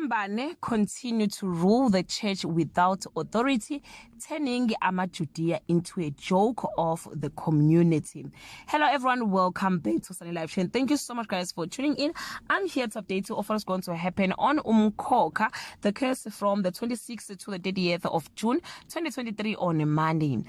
Amambane continue to rule the church without authority, turning Judea into a joke of the community. Hello everyone, welcome back to Sunny Live Chain. Thank you so much guys for tuning in. I'm here to update you of what's going to happen on Umkhokha, the curse from the 26th to the 30th of June 2023 on Monday.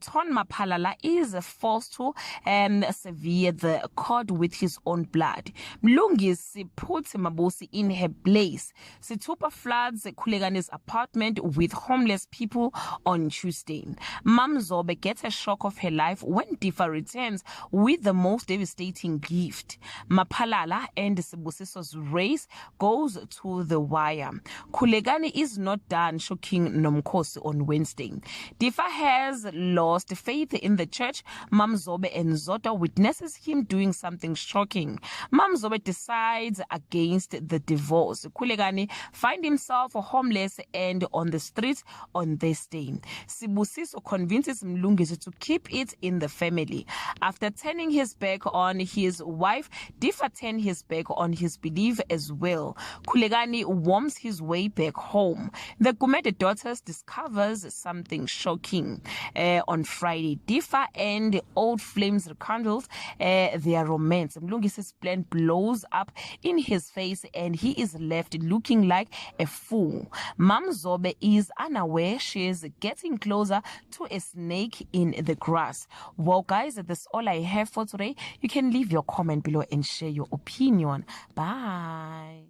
Ton Maphalala is forced to sever the cord with his own blood. Mlungisi put Mabosi in her place. Situpa floods Kulegani's apartment with homeless people on Tuesday. Mamzobe gets a shock of her life when Difa returns with the most devastating gift. Maphalala and Sibusiso's race goes to the wire. Kulegani is not done shocking Nomkhosi on Wednesday. Difa has lost faith in the church. Mamzobe and Zota witnesses him doing something shocking. Mamzobe decides against the divorce. Kulegani find himself homeless and on the streets on this day. Sibusiso convinces Mlungisi to keep it in the family. After turning his back on his wife, Difa turned his back on his belief as well. Kulegani worms his way back home. The Gumede daughters discovers something shocking. On Friday, Difa and Old Flames rekindles their romance. Mlungisi's plan blows up in his face and he is left looking like a fool. Mamzobe is unaware she is getting closer to a snake in the grass. Well guys, that's all I have for today. You can leave your comment below and share your opinion. Bye.